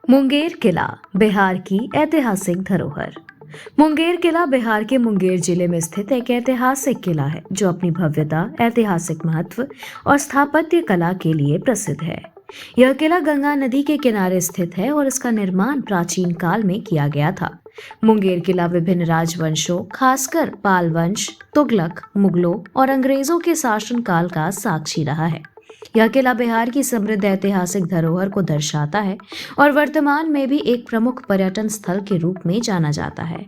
मुंगेर किला बिहार की ऐतिहासिक धरोहर। मुंगेर किला बिहार के मुंगेर जिले में स्थित एक ऐतिहासिक किला है जो अपनी भव्यता, ऐतिहासिक महत्व और स्थापत्य कला के लिए प्रसिद्ध है। यह किला गंगा नदी के किनारे स्थित है और इसका निर्माण प्राचीन काल में किया गया था। मुंगेर किला विभिन्न राजवंशों, खासकर पाल वंश, तुगलक, मुगलों और अंग्रेजों के शासनकाल का साक्षी रहा है। यह किला बिहार की समृद्ध ऐतिहासिक धरोहर को दर्शाता है और वर्तमान में भी एक प्रमुख पर्यटन स्थल के रूप में जाना जाता है।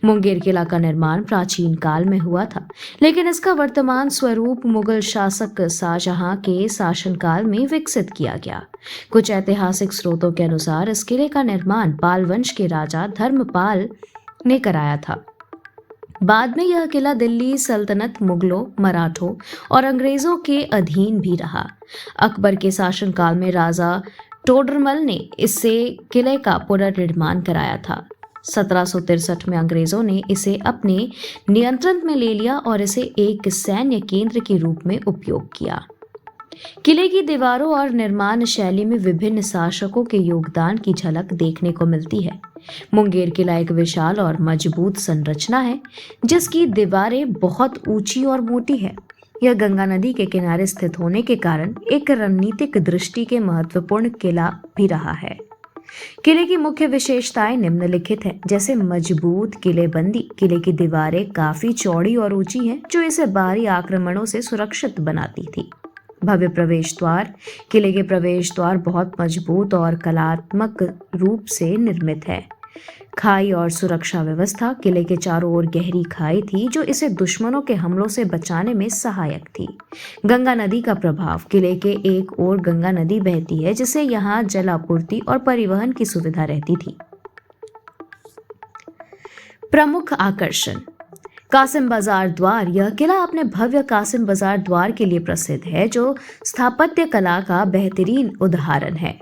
मुंगेर किला का निर्माण प्राचीन काल में हुआ था, लेकिन इसका वर्तमान स्वरूप मुगल शासक शाहजहां के शासनकाल में विकसित किया गया। कुछ ऐतिहासिक स्रोतों के अनुसार इस किले का निर्माण पाल वंश के राजा धर्मपाल ने कराया था। बाद में यह किला दिल्ली सल्तनत, मुगलों, मराठों और अंग्रेजों के अधीन भी रहा। अकबर के शासनकाल में राजा टोडरमल ने इससे किले का पुनर्निर्माण कराया था। 1763 में अंग्रेजों ने इसे अपने नियंत्रण में ले लिया और इसे एक सैन्य केंद्र के रूप में उपयोग किया। किले की दीवारों और निर्माण शैली में विभिन्न शासकों के योगदान की झलक देखने को मिलती है। मुंगेर किला एक विशाल और मजबूत संरचना है जिसकी दीवारें बहुत ऊंची और मोटी है। यह गंगा नदी के किनारे स्थित होने के कारण एक रणनीतिक दृष्टि के महत्वपूर्ण किला भी रहा है। किले की मुख्य विशेषताएं निम्नलिखित हैं, जैसे मजबूत किलेबंदी। किले की दीवारें काफी चौड़ी और ऊंची हैं, जो इसे बाहरी आक्रमणों से सुरक्षित बनाती थी। भव्य प्रवेश द्वार। किले के प्रवेश द्वार बहुत मजबूत और कलात्मक रूप से निर्मित है। खाई और सुरक्षा व्यवस्था। किले के चारों ओर गहरी खाई थी जो इसे दुश्मनों के हमलों से बचाने में सहायक थी। गंगा नदी का प्रभाव। किले के एक ओर गंगा नदी बहती है जिससे यहाँ जल आपूर्ति और परिवहन की सुविधा रहती थी। प्रमुख आकर्षण। कासिम बाजार द्वार। यह किला अपने भव्य कासिम बाजार द्वार के लिए प्रसिद्ध है जो स्थापत्य कला का बेहतरीन उदाहरण है।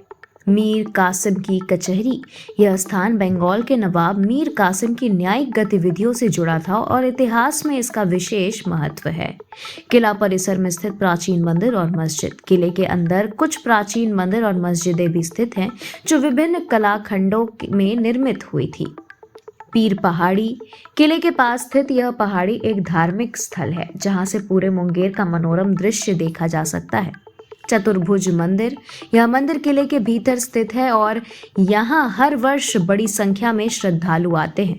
मीर कासिम की कचहरी। यह स्थान बंगाल के नवाब मीर कासिम की न्यायिक गतिविधियों से जुड़ा था और इतिहास में इसका विशेष महत्व है। किला परिसर में स्थित प्राचीन मंदिर और मस्जिद। किले के अंदर कुछ प्राचीन मंदिर और मस्जिदें भी स्थित हैं जो विभिन्न कलाखंडों में निर्मित हुई थी। पीर पहाड़ी। किले के पास स्थित यह पहाड़ी एक धार्मिक स्थल है जहां से पूरे मुंगेर का मनोरम दृश्य देखा जा सकता है। चतुर्भुज मंदिर। यह मंदिर किले के भीतर स्थित है और यहाँ हर वर्ष बड़ी संख्या में श्रद्धालु आते हैं।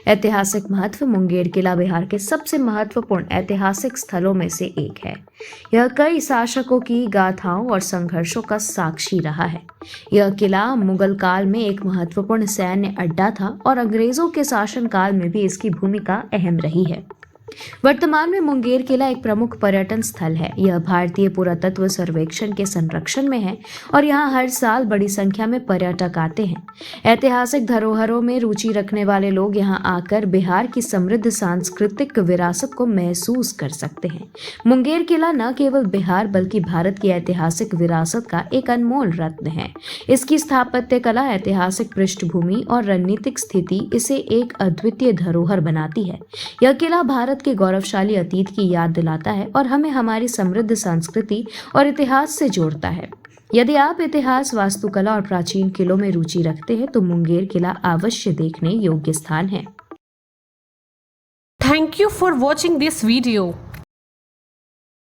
ऐतिहासिक महत्व। मुंगेर किला बिहार के सबसे महत्वपूर्ण ऐतिहासिक स्थलों में से एक है। यह कई शासकों की गाथाओं और संघर्षों का साक्षी रहा है। यह किला मुगल काल में एक महत्वपूर्ण सैन्य अड्डा था और अंग्रेजों के शासनकाल में भी इसकी भूमिका अहम रही है। वर्तमान में मुंगेर किला एक प्रमुख पर्यटन स्थल है। यह भारतीय पुरातत्व सर्वेक्षण के संरक्षण में है और यहाँ हर साल बड़ी संख्या में पर्यटक आते हैं। ऐतिहासिक धरोहरों में रुचि रखने वाले लोग यहाँ आकर बिहार की समृद्ध सांस्कृतिक विरासत को महसूस कर सकते हैं। मुंगेर किला न केवल बिहार बल्कि भारत की ऐतिहासिक विरासत का एक अनमोल रत्न है। इसकी स्थापत्य कला, ऐतिहासिक पृष्ठभूमि और रणनीतिक स्थिति इसे एक अद्वितीय धरोहर बनाती है। यह किला भारत के गौरवशाली अतीत की याद दिलाता है और हमें हमारी समृद्ध संस्कृति और इतिहास से जोड़ता है। यदि आप इतिहास, वास्तुकला और प्राचीन किलों में रुचि रखते हैं तो मुंगेर किला अवश्य देखने योग्य स्थान है। Thank you for watching this video.